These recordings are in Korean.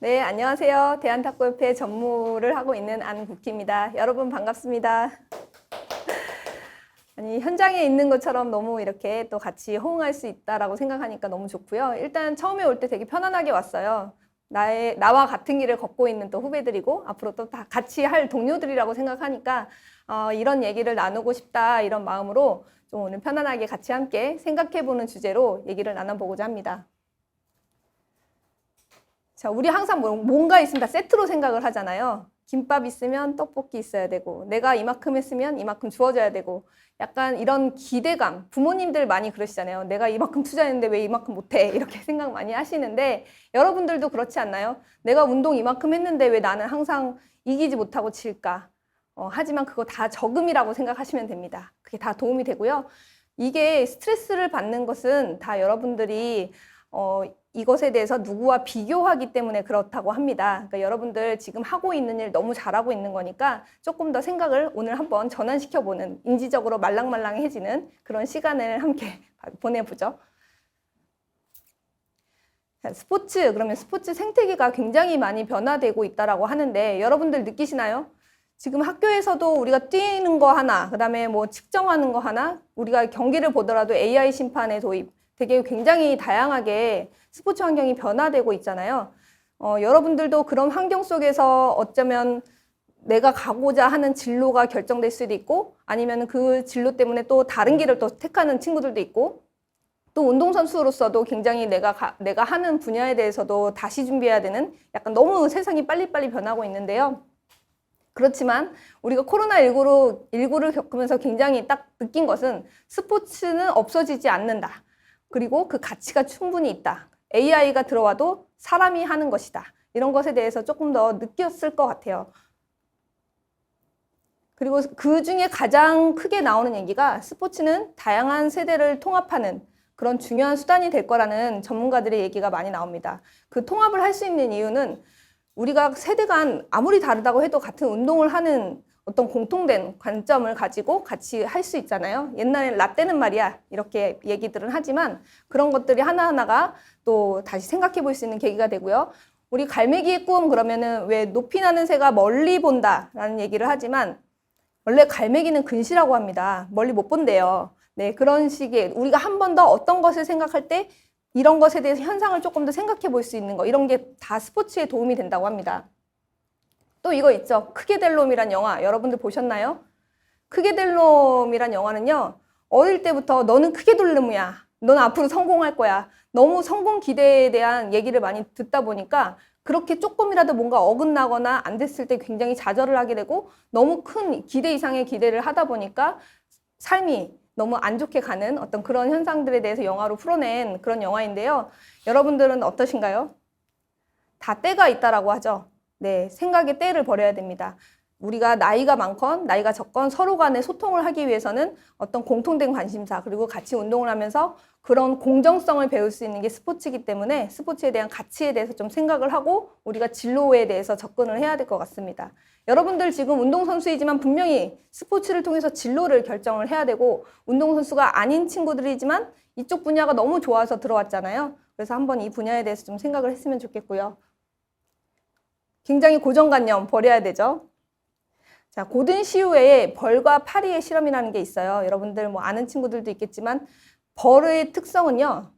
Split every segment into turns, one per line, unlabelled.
네, 안녕하세요. 대한탁구협회 전무를 하고 있는 안국희입니다. 여러분 반갑습니다. 아니, 현장에 있는 것처럼 너무 이렇게 또 같이 호응할 수 있다라고 생각하니까 너무 좋고요. 일단 처음에 올 때 되게 편안하게 왔어요. 나와 같은 길을 걷고 있는 또 후배들이고 앞으로 또 다 같이 할 동료들이라고 생각하니까 이런 얘기를 나누고 싶다 이런 마음으로 좀 오늘 편안하게 같이 함께 생각해보는 주제로 얘기를 나눠보고자 합니다. 자, 우리 항상 뭔가 있으면 다 세트로 생각을 하잖아요. 김밥 있으면 떡볶이 있어야 되고, 내가 이만큼 했으면 이만큼 주어져야 되고, 약간 이런 기대감, 부모님들 많이 그러시잖아요. 내가 이만큼 투자했는데 왜 이만큼 못해? 이렇게 생각 많이 하시는데, 여러분들도 그렇지 않나요? 내가 운동 이만큼 했는데 왜 나는 항상 이기지 못하고 질까? 하지만 그거 다 적음이라고 생각하시면 됩니다. 그게 다 도움이 되고요. 이게 스트레스를 받는 것은 다 여러분들이 이것에 대해서 누구와 비교하기 때문에 그렇다고 합니다. 그러니까 여러분들 지금 하고 있는 일 너무 잘하고 있는 거니까 조금 더 생각을 오늘 한번 전환시켜보는, 인지적으로 말랑말랑해지는 그런 시간을 함께 보내보죠. 자, 그러면 스포츠 생태계가 굉장히 많이 변화되고 있다고 하는데 여러분들 느끼시나요? 지금 학교에서도 우리가 뛰는 거 하나, 그 다음에 뭐 측정하는 거 하나, 우리가 경기를 보더라도 AI 심판의 도입, 되게 굉장히 다양하게 스포츠 환경이 변화되고 있잖아요. 여러분들도 그런 환경 속에서 어쩌면 내가 가고자 하는 진로가 결정될 수도 있고 아니면 그 진로 때문에 또 다른 길을 또 택하는 친구들도 있고 또 운동선수로서도 굉장히 내가 하는 분야에 대해서도 다시 준비해야 되는 약간 너무 세상이 빨리빨리 변하고 있는데요. 그렇지만 우리가 코로나19를 겪으면서 굉장히 딱 느낀 것은 스포츠는 없어지지 않는다. 그리고 그 가치가 충분히 있다. AI가 들어와도 사람이 하는 것이다. 이런 것에 대해서 조금 더 느꼈을 것 같아요. 그리고 그 중에 가장 크게 나오는 얘기가 스포츠는 다양한 세대를 통합하는 그런 중요한 수단이 될 거라는 전문가들의 얘기가 많이 나옵니다. 그 통합을 할 수 있는 이유는 우리가 세대 간 아무리 다르다고 해도 같은 운동을 하는 어떤 공통된 관점을 가지고 같이 할 수 있잖아요. 옛날에 라떼는 말이야 이렇게 얘기들은 하지만 그런 것들이 하나하나가 또 다시 생각해 볼 수 있는 계기가 되고요. 우리 갈매기의 꿈 그러면은 왜 높이 나는 새가 멀리 본다라는 얘기를 하지만 원래 갈매기는 근시라고 합니다. 멀리 못 본대요. 네, 그런 식의 우리가 한 번 더 어떤 것을 생각할 때 이런 것에 대해서 현상을 조금 더 생각해 볼 수 있는 거 이런 게 다 스포츠에 도움이 된다고 합니다. 또 이거 있죠. 크게 될 놈이란 영화 여러분들 보셨나요? 크게 될 놈이란 영화는요. 어릴 때부터 너는 크게 될 놈이야. 너는 앞으로 성공할 거야. 너무 성공 기대에 대한 얘기를 많이 듣다 보니까 그렇게 조금이라도 뭔가 어긋나거나 안 됐을 때 굉장히 좌절을 하게 되고 너무 큰 기대 이상의 기대를 하다 보니까 삶이 너무 안 좋게 가는 어떤 그런 현상들에 대해서 영화로 풀어낸 그런 영화인데요. 여러분들은 어떠신가요? 다 때가 있다라고 하죠. 네, 생각의 때를 버려야 됩니다. 우리가 나이가 많건 나이가 적건 서로 간에 소통을 하기 위해서는 어떤 공통된 관심사 그리고 같이 운동을 하면서 그런 공정성을 배울 수 있는 게 스포츠이기 때문에 스포츠에 대한 가치에 대해서 좀 생각을 하고 우리가 진로에 대해서 접근을 해야 될 것 같습니다. 여러분들 지금 운동선수이지만 분명히 스포츠를 통해서 진로를 결정을 해야 되고 운동선수가 아닌 친구들이지만 이쪽 분야가 너무 좋아서 들어왔잖아요. 그래서 한번 이 분야에 대해서 좀 생각을 했으면 좋겠고요. 굉장히 고정관념 버려야 되죠. 자, 고든 시우의 벌과 파리의 실험이라는 게 있어요. 여러분들 뭐 아는 친구들도 있겠지만 벌의 특성은요.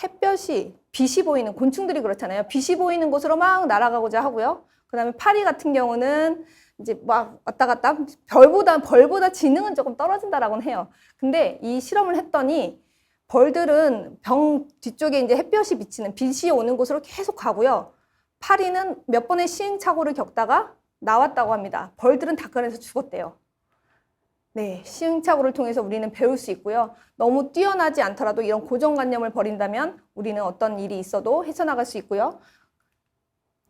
햇볕이 빛이 보이는 곤충들이 그렇잖아요. 빛이 보이는 곳으로 막 날아가고자 하고요. 그다음에 파리 같은 경우는 이제 막 왔다 갔다 벌보다 지능은 조금 떨어진다라고는 해요. 근데 이 실험을 했더니 벌들은 병 뒤쪽에 이제 햇볕이 비치는 빛이 오는 곳으로 계속 가고요. 파리는 몇 번의 시행착오를 겪다가 나왔다고 합니다. 벌들은 닭간에서 죽었대요. 네, 시행착오를 통해서 우리는 배울 수 있고요. 너무 뛰어나지 않더라도 이런 고정관념을 버린다면 우리는 어떤 일이 있어도 헤쳐나갈 수 있고요.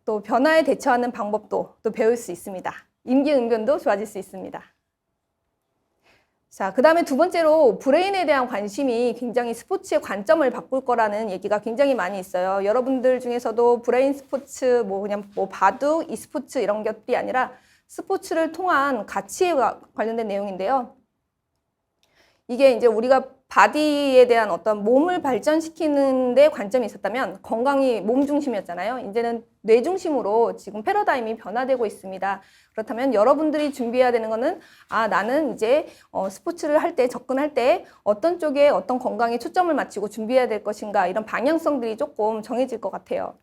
또 변화에 대처하는 방법도 또 배울 수 있습니다. 임기응변도 좋아질 수 있습니다. 자, 그 다음에 두 번째로 브레인에 대한 관심이 굉장히 스포츠의 관점을 바꿀 거라는 얘기가 굉장히 많이 있어요. 여러분들 중에서도 브레인 스포츠, 그냥 바둑, e스포츠 이런 것들이 아니라 스포츠를 통한 가치에 관련된 내용인데요. 이게 이제 우리가 바디에 대한 어떤 몸을 발전시키는 데 관점이 있었다면 건강이 몸 중심이었잖아요. 이제는 뇌 중심으로 지금 패러다임이 변화되고 있습니다. 그렇다면 여러분들이 준비해야 되는 거는 나는 이제 스포츠를 할 때, 접근할 때 어떤 쪽에 어떤 건강에 초점을 맞추고 준비해야 될 것인가, 이런 방향성들이 조금 정해질 것 같아요.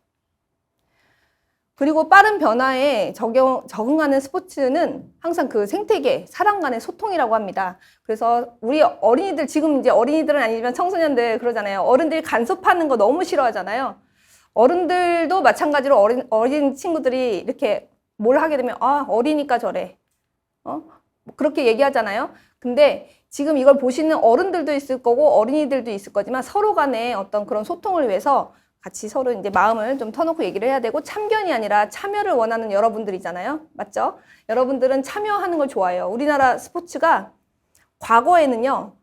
그리고 빠른 변화에 적응하는 스포츠는 항상 그 생태계, 사람 간의 소통이라고 합니다. 그래서 우리 어린이들, 지금 이제 어린이들은 아니지만 청소년들 그러잖아요. 어른들이 간섭하는 거 너무 싫어하잖아요. 어른들도 마찬가지로 어린 친구들이 이렇게 뭘 하게 되면 어리니까 저래. 그렇게 얘기하잖아요. 근데 지금 이걸 보시는 어른들도 있을 거고 어린이들도 있을 거지만 서로 간에 어떤 그런 소통을 위해서 같이 서로 이제 마음을 좀 터놓고 얘기를 해야 되고, 참견이 아니라 참여를 원하는 여러분들이잖아요. 맞죠? 여러분들은 참여하는 걸 좋아해요. 우리나라 스포츠가 과거에는요,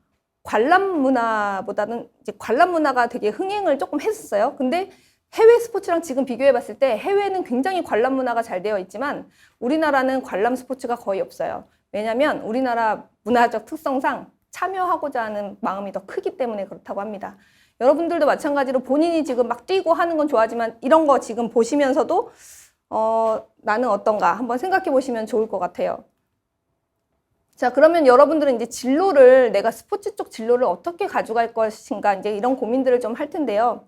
관람 문화보다는 이제 관람 문화가 되게 흥행을 조금 했었어요. 근데 해외 스포츠랑 지금 비교해 봤을 때 해외는 굉장히 관람 문화가 잘 되어 있지만 우리나라는 관람 스포츠가 거의 없어요. 왜냐하면 우리나라 문화적 특성상 참여하고자 하는 마음이 더 크기 때문에 그렇다고 합니다. 여러분들도 마찬가지로 본인이 지금 막 뛰고 하는 건 좋아하지만 이런 거 지금 보시면서도 나는 어떤가 한번 생각해 보시면 좋을 것 같아요. 자, 그러면 여러분들은 이제 진로를, 내가 스포츠 쪽 진로를 어떻게 가져갈 것인가, 이제 이런 고민들을 좀 할 텐데요.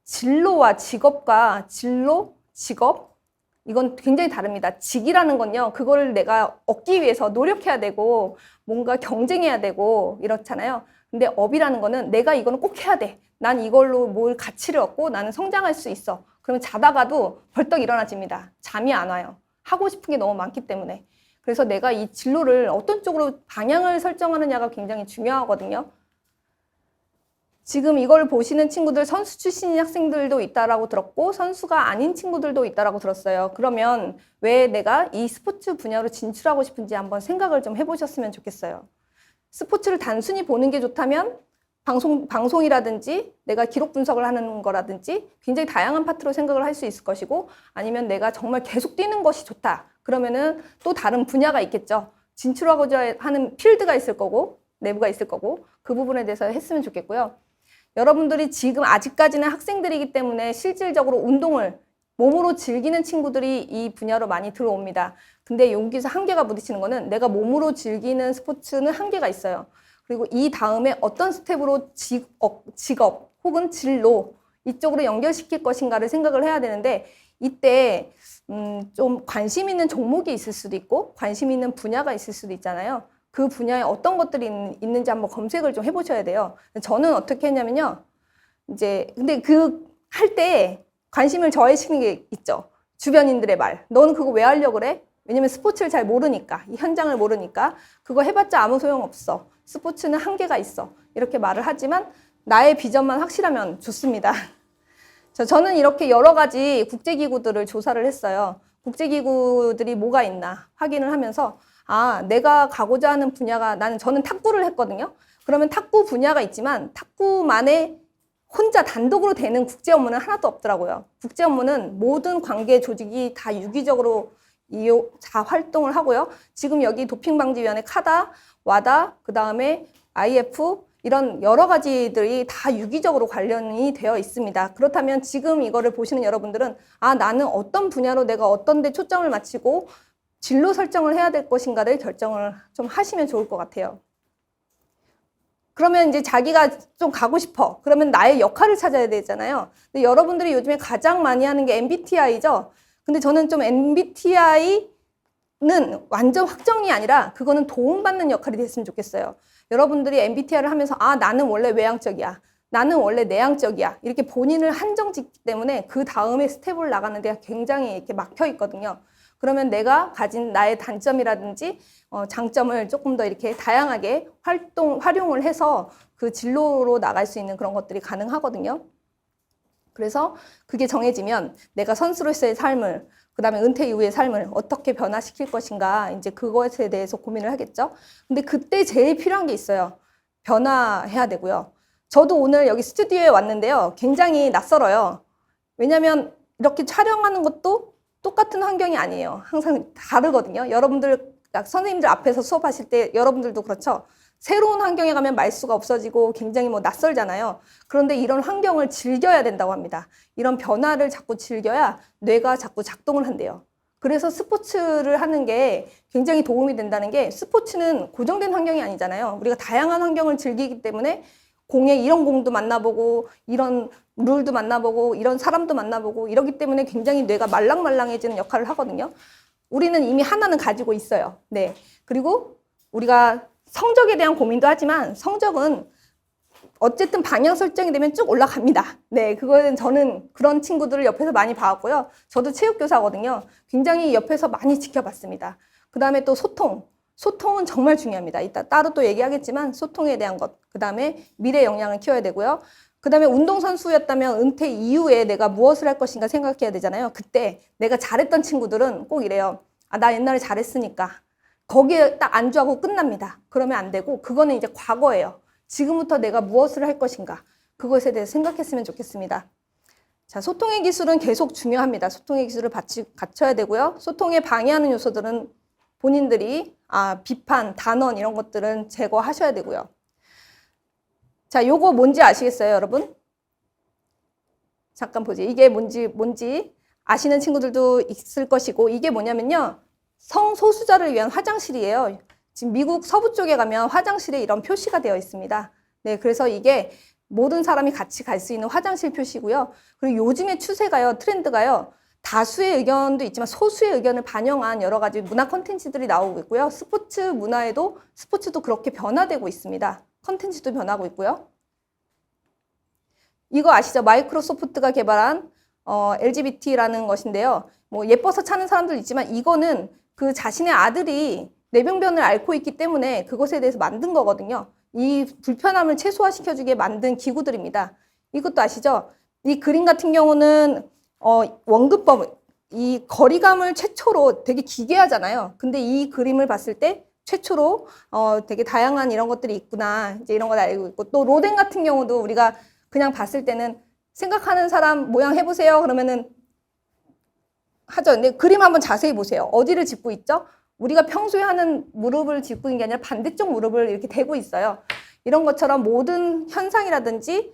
진로와 직업과 진로, 직업, 이건 굉장히 다릅니다. 직이라는 건요, 그거를 내가 얻기 위해서 노력해야 되고 뭔가 경쟁해야 되고 이렇잖아요. 근데 업이라는 거는 내가 이거는 꼭 해야 돼. 난 이걸로 뭘 가치를 얻고 나는 성장할 수 있어. 그러면 자다가도 벌떡 일어나집니다. 잠이 안 와요. 하고 싶은 게 너무 많기 때문에. 그래서 내가 이 진로를 어떤 쪽으로 방향을 설정하느냐가 굉장히 중요하거든요. 지금 이걸 보시는 친구들 선수 출신인 학생들도 있다라고 들었고 선수가 아닌 친구들도 있다라고 들었어요. 그러면 왜 내가 이 스포츠 분야로 진출하고 싶은지 한번 생각을 좀 해보셨으면 좋겠어요. 스포츠를 단순히 보는 게 좋다면 방송이라든지 내가 기록 분석을 하는 거라든지 굉장히 다양한 파트로 생각을 할 수 있을 것이고, 아니면 내가 정말 계속 뛰는 것이 좋다. 그러면은 또 다른 분야가 있겠죠. 진출하고자 하는 필드가 있을 거고 내부가 있을 거고, 그 부분에 대해서 했으면 좋겠고요. 여러분들이 지금 아직까지는 학생들이기 때문에 실질적으로 운동을 몸으로 즐기는 친구들이 이 분야로 많이 들어옵니다. 근데 여기서 한계가 부딪히는 거는 내가 몸으로 즐기는 스포츠는 한계가 있어요. 그리고 이 다음에 어떤 스텝으로 직업 혹은 진로 이쪽으로 연결시킬 것인가를 생각을 해야 되는데, 이때 좀 관심 있는 종목이 있을 수도 있고 관심 있는 분야가 있을 수도 있잖아요. 그 분야에 어떤 것들이 있는지 한번 검색을 좀 해보셔야 돼요. 저는 어떻게 했냐면요. 근데 할 때 관심을 저해시키는 게 있죠. 주변인들의 말. 너는 그거 왜 하려고 그래? 왜냐면 스포츠를 잘 모르니까, 이 현장을 모르니까. 그거 해봤자 아무 소용없어. 스포츠는 한계가 있어. 이렇게 말을 하지만 나의 비전만 확실하면 좋습니다. 저는 이렇게 여러 가지 국제기구들을 조사를 했어요. 국제기구들이 뭐가 있나 확인을 하면서 내가 가고자 하는 분야가, 저는 탁구를 했거든요. 그러면 탁구 분야가 있지만 탁구만의 혼자 단독으로 되는 국제 업무는 하나도 없더라고요. 국제 업무는 모든 관계 조직이 다 유기적으로 다 활동을 하고요. 지금 여기 도핑방지위원회 카다, 와다, 그 다음에 IF 이런 여러 가지들이 다 유기적으로 관련이 되어 있습니다. 그렇다면 지금 이거를 보시는 여러분들은 나는 어떤 분야로 내가 어떤 데 초점을 맞추고 진로 설정을 해야 될 것인가를 결정을 좀 하시면 좋을 것 같아요. 그러면 이제 자기가 좀 가고 싶어. 그러면 나의 역할을 찾아야 되잖아요. 근데 여러분들이 요즘에 가장 많이 하는 게 MBTI죠. 근데 저는 좀 MBTI는 완전 확정이 아니라 그거는 도움받는 역할이 됐으면 좋겠어요. 여러분들이 MBTI를 하면서 나는 원래 외향적이야. 나는 원래 내향적이야. 이렇게 본인을 한정짓기 때문에 그 다음에 스텝을 나가는 데가 굉장히 이렇게 막혀 있거든요. 그러면 내가 가진 나의 단점이라든지 장점을 조금 더 이렇게 다양하게 활용을 해서 그 진로로 나갈 수 있는 그런 것들이 가능하거든요. 그래서 그게 정해지면 내가 선수로서의 삶을, 그 다음에 은퇴 이후의 삶을 어떻게 변화시킬 것인가, 이제 그것에 대해서 고민을 하겠죠. 근데 그때 제일 필요한 게 있어요. 변화해야 되고요. 저도 오늘 여기 스튜디오에 왔는데요. 굉장히 낯설어요. 왜냐면 이렇게 촬영하는 것도 똑같은 환경이 아니에요. 항상 다르거든요. 여러분들, 선생님들 앞에서 수업하실 때 여러분들도 그렇죠. 새로운 환경에 가면 말수가 없어지고 굉장히 뭐 낯설잖아요. 그런데 이런 환경을 즐겨야 된다고 합니다. 이런 변화를 자꾸 즐겨야 뇌가 자꾸 작동을 한대요. 그래서 스포츠를 하는 게 굉장히 도움이 된다는 게, 스포츠는 고정된 환경이 아니잖아요. 우리가 다양한 환경을 즐기기 때문에 공에 이런 공도 만나보고 이런 룰도 만나보고 이런 사람도 만나보고 이러기 때문에 굉장히 뇌가 말랑말랑해지는 역할을 하거든요. 우리는 이미 하나는 가지고 있어요. 네. 그리고 우리가 성적에 대한 고민도 하지만 성적은 어쨌든 방향 설정이 되면 쭉 올라갑니다. 네, 그거는 저는 그런 친구들을 옆에서 많이 봐왔고요. 저도 체육교사거든요. 굉장히 옆에서 많이 지켜봤습니다. 그 다음에 또 소통. 소통은 정말 중요합니다. 이따 따로 또 얘기하겠지만 소통에 대한 것. 그 다음에 미래 역량을 키워야 되고요. 그 다음에 운동선수였다면 은퇴 이후에 내가 무엇을 할 것인가 생각해야 되잖아요. 그때 내가 잘했던 친구들은 꼭 이래요. 아, 나 옛날에 잘했으니까. 거기에 딱 안주하고 끝납니다. 그러면 안 되고, 그거는 이제 과거예요. 지금부터 내가 무엇을 할 것인가, 그것에 대해서 생각했으면 좋겠습니다. 자, 소통의 기술은 계속 중요합니다. 소통의 기술을 갖춰야 되고요. 소통에 방해하는 요소들은 본인들이 비판, 단언 이런 것들은 제거하셔야 되고요. 자, 요거 뭔지 아시겠어요, 여러분? 잠깐 보지. 이게 뭔지 아시는 친구들도 있을 것이고, 이게 뭐냐면요, 성소수자를 위한 화장실이에요. 지금 미국 서부 쪽에 가면 화장실에 이런 표시가 되어 있습니다. 네, 그래서 이게 모든 사람이 같이 갈 수 있는 화장실 표시고요. 그리고 요즘의 추세가요, 트렌드가요, 다수의 의견도 있지만 소수의 의견을 반영한 여러 가지 문화 콘텐츠들이 나오고 있고요. 스포츠 문화에도, 스포츠도 그렇게 변화되고 있습니다. 콘텐츠도 변하고 있고요. 이거 아시죠? 마이크로소프트가 개발한 LGBT라는 것인데요. 뭐 예뻐서 차는 사람들 있지만 이거는 그 자신의 아들이 뇌병변을 앓고 있기 때문에 그것에 대해서 만든 거거든요. 이 불편함을 최소화시켜주게 만든 기구들입니다. 이것도 아시죠? 이 그림 같은 경우는 원근법, 이 거리감을 최초로 되게 기괴하잖아요. 근데 이 그림을 봤을 때 최초로 되게 다양한 이런 것들이 있구나, 이제 이런 걸 알고 있고, 또 로댕 같은 경우도 우리가 그냥 봤을 때는 생각하는 사람 모양 해보세요 그러면은 하죠. 근데 그림 한번 자세히 보세요. 어디를 짚고 있죠? 우리가 평소에 하는 무릎을 짚고 있는 게 아니라 반대쪽 무릎을 이렇게 대고 있어요. 이런 것처럼 모든 현상이라든지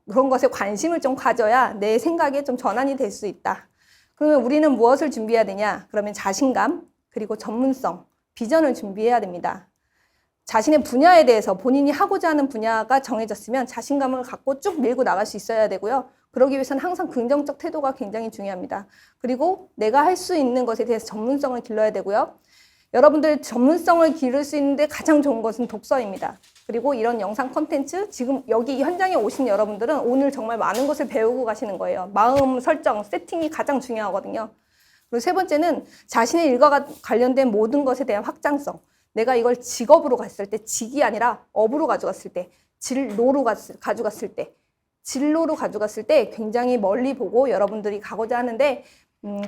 그런 것에 관심을 좀 가져야 내 생각에 좀 전환이 될 수 있다. 그러면 우리는 무엇을 준비해야 되냐? 그러면 자신감, 그리고 전문성, 비전을 준비해야 됩니다. 자신의 분야에 대해서 본인이 하고자 하는 분야가 정해졌으면 자신감을 갖고 쭉 밀고 나갈 수 있어야 되고요. 그러기 위해서는 항상 긍정적 태도가 굉장히 중요합니다. 그리고 내가 할 수 있는 것에 대해서 전문성을 길러야 되고요. 여러분들 전문성을 기를 수 있는데 가장 좋은 것은 독서입니다. 그리고 이런 영상 콘텐츠, 지금 여기 현장에 오신 여러분들은 오늘 정말 많은 것을 배우고 가시는 거예요. 마음 설정, 세팅이 가장 중요하거든요. 그리고 세 번째는 자신의 일과 관련된 모든 것에 대한 확장성. 내가 이걸 직업으로 갔을 때, 직이 아니라 업으로 가져갔을 때, 진로로 가져갔을 때 굉장히 멀리 보고 여러분들이 가고자 하는데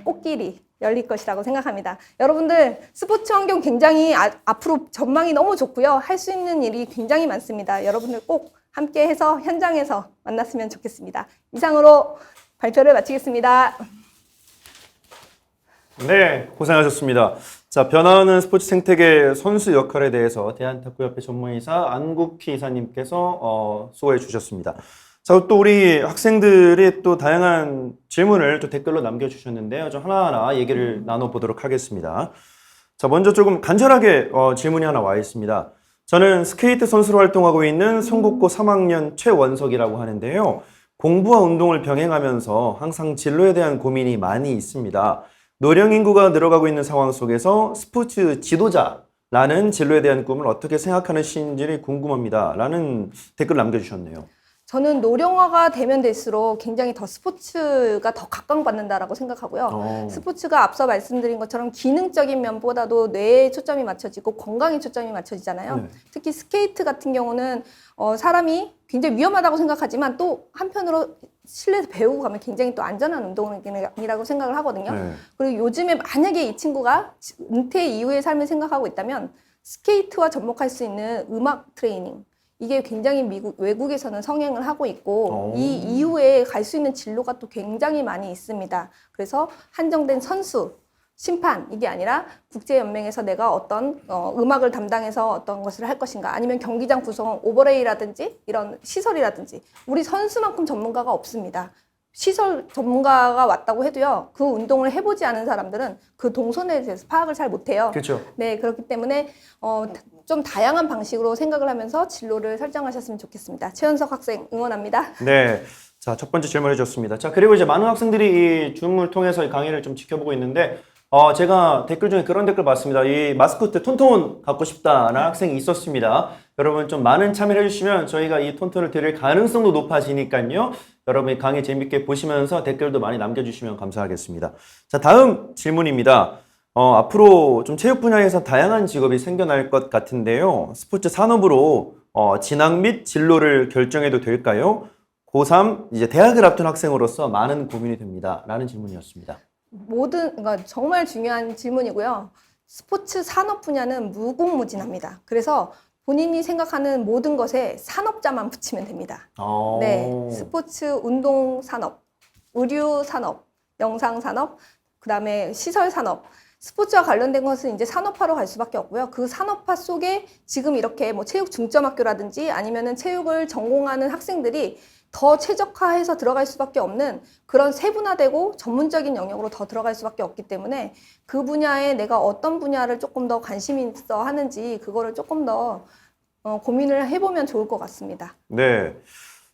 꽃길이 열릴 것이라고 생각합니다. 여러분들 스포츠 환경 굉장히 앞으로 전망이 너무 좋고요. 할 수 있는 일이 굉장히 많습니다. 여러분들 꼭 함께 해서 현장에서 만났으면 좋겠습니다. 이상으로 발표를 마치겠습니다.
네, 고생하셨습니다. 자, 변화하는 스포츠 생태계 선수 역할에 대해서 대한탁구협회 전문이사 안국희 이사님께서 수고해 주셨습니다. 자, 또 우리 학생들이 또 다양한 질문을 또 댓글로 남겨주셨는데요. 좀 하나하나 얘기를 나눠보도록 하겠습니다. 자, 먼저 조금 간절하게 질문이 하나 와 있습니다. 저는 스케이트 선수로 활동하고 있는 성북고 3학년 최원석이라고 하는데요. 공부와 운동을 병행하면서 항상 진로에 대한 고민이 많이 있습니다. 노령 인구가 늘어가고 있는 상황 속에서 스포츠 지도자라는 진로에 대한 꿈을 어떻게 생각하시는지 궁금합니다. 라는 댓글 남겨주셨네요.
저는 노령화가 되면 될수록 굉장히 더 스포츠가 더 각광받는다라고 생각하고요. 스포츠가 앞서 말씀드린 것처럼 기능적인 면보다도 뇌에 초점이 맞춰지고 건강에 초점이 맞춰지잖아요. 네. 특히 스케이트 같은 경우는 사람이 굉장히 위험하다고 생각하지만 또 한편으로 실내에서 배우고 가면 굉장히 또 안전한 운동이라고 생각을 하거든요. 네. 그리고 요즘에 만약에 이 친구가 은퇴 이후의 삶을 생각하고 있다면 스케이트와 접목할 수 있는 음악 트레이닝, 이게 굉장히 외국에서는 성행을 하고 있고 이 이후에 갈 수 있는 진로가 또 굉장히 많이 있습니다. 그래서 한정된 선수, 심판 이게 아니라 국제연맹에서 내가 어떤 음악을 담당해서 어떤 것을 할 것인가 아니면 경기장 구성 오버레이라든지 이런 시설이라든지 우리 선수만큼 전문가가 없습니다. 시설 전문가가 왔다고 해도요 그 운동을 해보지 않은 사람들은 그 동선에 대해서 파악을 잘 못해요.
그렇죠.
네, 그렇기 때문에 좀 다양한 방식으로 생각을 하면서 진로를 설정하셨으면 좋겠습니다. 최현석 학생 응원합니다.
네. 자, 첫 번째 질문 해줬습니다. 자, 그리고 이제 많은 학생들이 이 줌을 통해서 이 강의를 좀 지켜보고 있는데, 제가 댓글 중에 그런 댓글 봤습니다. 이 마스코트 톤톤 갖고 싶다라는 학생이 있었습니다. 여러분 좀 많은 참여를 해주시면 저희가 이 톤톤을 드릴 가능성도 높아지니까요. 여러분 이 강의 재밌게 보시면서 댓글도 많이 남겨주시면 감사하겠습니다. 자, 다음 질문입니다. 앞으로 좀 체육 분야에서 다양한 직업이 생겨날 것 같은데요. 스포츠 산업으로 진학 및 진로를 결정해도 될까요? 고3 이제 대학을 앞둔 학생으로서 많은 고민이 됩니다. 라는 질문이었습니다.
그러니까 정말 중요한 질문이고요. 스포츠 산업 분야는 무궁무진합니다. 그래서 본인이 생각하는 모든 것에 산업자만 붙이면 됩니다. 네, 스포츠 운동 산업, 의류 산업, 영상 산업, 그다음에 시설 산업. 스포츠와 관련된 것은 이제 산업화로 갈 수밖에 없고요. 그 산업화 속에 지금 이렇게 뭐 체육 중점학교라든지 아니면은 체육을 전공하는 학생들이 더 최적화해서 들어갈 수밖에 없는 그런 세분화되고 전문적인 영역으로 더 들어갈 수밖에 없기 때문에 그 분야에 내가 어떤 분야를 조금 더 관심 있어 하는지 그거를 조금 더 고민을 해보면 좋을 것 같습니다.
네.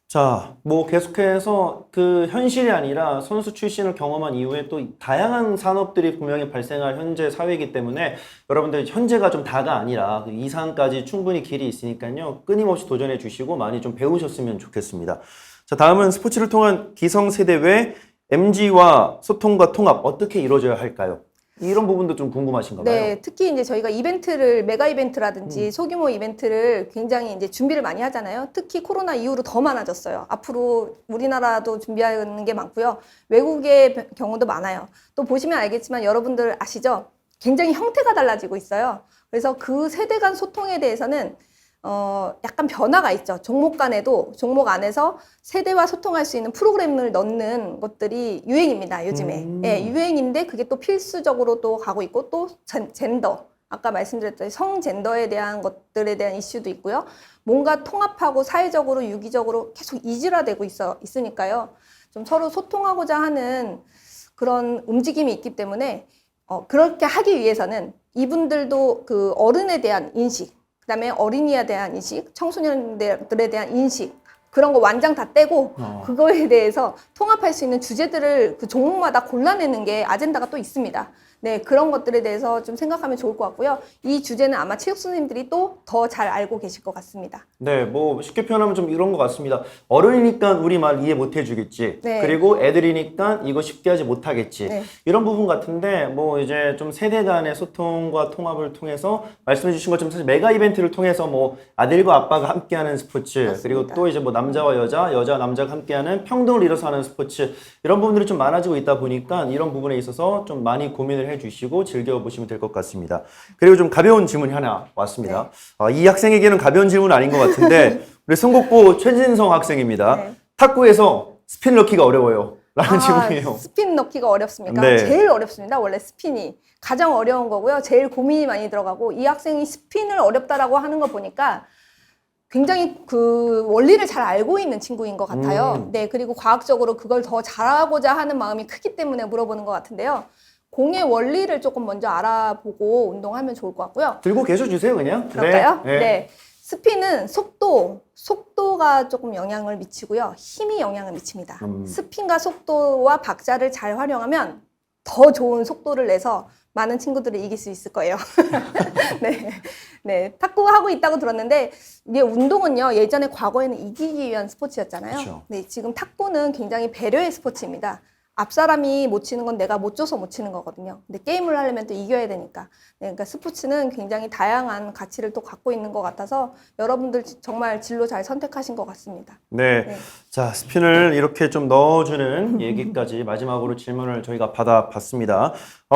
자, 뭐 계속해서 그 현실이 아니라 선수 출신을 경험한 이후에 또 다양한 산업들이 분명히 발생할 현재 사회이기 때문에 여러분들 현재가 좀 다가 아니라 그 이상까지 충분히 길이 있으니까요. 끊임없이 도전해 주시고 많이 좀 배우셨으면 좋겠습니다. 자, 다음은 스포츠를 통한 기성세대 외 MG와 소통과 통합 어떻게 이루어져야 할까요? 이런 부분도 좀 궁금하신가 봐요.
네, 특히 이제 저희가 메가 이벤트라든지 소규모 이벤트를 굉장히 이제 준비를 많이 하잖아요. 특히 코로나 이후로 더 많아졌어요. 앞으로 우리나라도 준비하는 게 많고요. 외국의 경우도 많아요. 또 보시면 알겠지만 여러분들 아시죠? 굉장히 형태가 달라지고 있어요. 그래서 그 세대 간 소통에 대해서는 약간 변화가 있죠. 종목 간에도 종목 안에서 세대와 소통할 수 있는 프로그램을 넣는 것들이 유행입니다, 요즘에. 예, 유행인데 그게 또 필수적으로 또 가고 있고 또 젠더. 아까 말씀드렸던 성젠더에 대한 것들에 대한 이슈도 있고요. 뭔가 통합하고 사회적으로 유기적으로 계속 이질화되고 있으니까요. 좀 서로 소통하고자 하는 그런 움직임이 있기 때문에 그렇게 하기 위해서는 이분들도 그 어른에 대한 인식, 그다음에 어린이에 대한 인식, 청소년들에 대한 인식 그런 거 완장 다 떼고 그거에 대해서 통합할 수 있는 주제들을 그 종목마다 골라내는 게 아젠다가 또 있습니다. 네, 그런 것들에 대해서 좀 생각하면 좋을 것 같고요. 이 주제는 아마 체육 선생님들이 또 더 잘 알고 계실 것 같습니다.
네, 뭐 쉽게 표현하면 좀 이런 것 같습니다. 어른이니까 우리 말 이해 못 해주겠지.
네.
그리고 애들이니까 이거 쉽게 하지 못하겠지.
네.
이런 부분 같은데 뭐 이제 좀 세대 간의 소통과 통합을 통해서 말씀해 주신 것처럼 사실 메가 이벤트를 통해서 뭐 아들과 아빠가 함께하는 스포츠
맞습니다.
그리고 또 이제 뭐 남자와 여자 남자가 함께하는 평등을 이뤄서 하는 스포츠 이런 부분들이 좀 많아지고 있다 보니까 이런 부분에 있어서 좀 많이 고민을 해주시고 즐겨보시면 될 것 같습니다. 그리고 좀 가벼운 질문이 하나 왔습니다. 이 학생에게는 가벼운 질문은 아닌 것 같은데 우리 성곡고 최진성 학생입니다.
네.
탁구에서 스핀 넣기가 어려워요. 라는 질문이에요.
스핀 넣기가 어렵습니까?
네.
제일 어렵습니다. 원래 스핀이. 가장 어려운 거고요. 제일 고민이 많이 들어가고 이 학생이 스핀을 어렵다라고 하는 거 보니까 굉장히 그 원리를 잘 알고 있는 친구인 것 같아요. 네, 그리고 과학적으로 그걸 더 잘하고자 하는 마음이 크기 때문에 물어보는 것 같은데요. 공의 원리를 조금 먼저 알아보고 운동하면 좋을 것 같고요.
들고 계셔 주세요, 그냥.
그럴까요?
네.
네. 스핀은 속도가 조금 영향을 미치고요. 힘이 영향을 미칩니다. 스핀과 속도와 박자를 잘 활용하면 더 좋은 속도를 내서 많은 친구들을 이길 수 있을 거예요. 네. 네. 탁구 하고 있다고 들었는데, 이게 운동은요, 예전에 과거에는 이기기 위한 스포츠였잖아요.
그쵸.
네. 지금 탁구는 굉장히 배려의 스포츠입니다. 앞사람이 못 치는 건 내가 못 줘서 못 치는 거거든요. 근데 게임을 하려면 또 이겨야 되니까. 네, 그러니까 스포츠는 굉장히 다양한 가치를 또 갖고 있는 것 같아서 여러분들 정말 진로 잘 선택하신 것 같습니다.
네.
네.
자, 스핀을 이렇게 좀 넣어주는 얘기까지 마지막으로 질문을 저희가 받아봤습니다.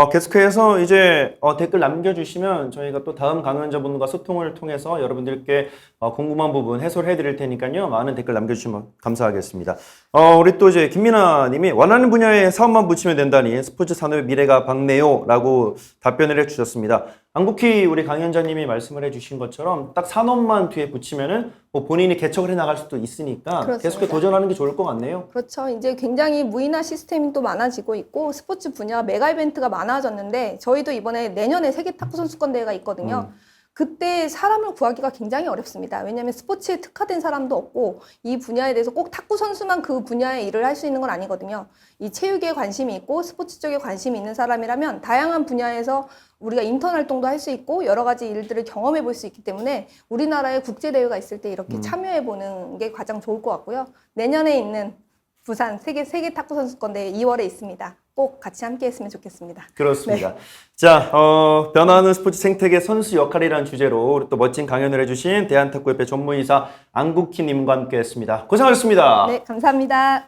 계속해서 이제 댓글 남겨주시면 저희가 또 다음 강연자분과 소통을 통해서 여러분들께 궁금한 부분 해소를 해드릴 테니까요. 많은 댓글 남겨주시면 감사하겠습니다. 우리 또 이제 김민아 님이 원하는 분야에 사업만 붙이면 된다니 스포츠 산업의 미래가 밝네요 라고 답변을 해주셨습니다. 안국희 우리 강연자님이 말씀을 해주신 것처럼 딱 산업만 뒤에 붙이면은 뭐 본인이 개척을 해 나갈 수도 있으니까
그렇습니다.
계속 도전하는 게 좋을 것 같네요.
그렇죠. 이제 굉장히 무인화 시스템이 또 많아지고 있고 스포츠 분야 메가 이벤트가 많아졌는데 저희도 이번에 내년에 세계 탁구 선수권 대회가 있거든요. 그때 사람을 구하기가 굉장히 어렵습니다. 왜냐하면 스포츠에 특화된 사람도 없고 이 분야에 대해서 꼭 탁구 선수만 그 분야의 일을 할 수 있는 건 아니거든요. 이 체육에 관심이 있고 스포츠 쪽에 관심이 있는 사람이라면 다양한 분야에서 우리가 인턴 활동도 할 수 있고 여러 가지 일들을 경험해 볼 수 있기 때문에 우리나라에 국제대회가 있을 때 이렇게 참여해 보는 게 가장 좋을 것 같고요. 내년에 있는 부산 세계 탁구 선수권 대회 2월에 있습니다. 꼭 같이 함께 했으면 좋겠습니다.
그렇습니다. 자, 변화하는 스포츠 생태계 선수 역할이라는 주제로 우리 또 멋진 강연을 해주신 대한탁구협회 전문이사 안국희 님과 함께 했습니다. 고생하셨습니다.
네, 감사합니다.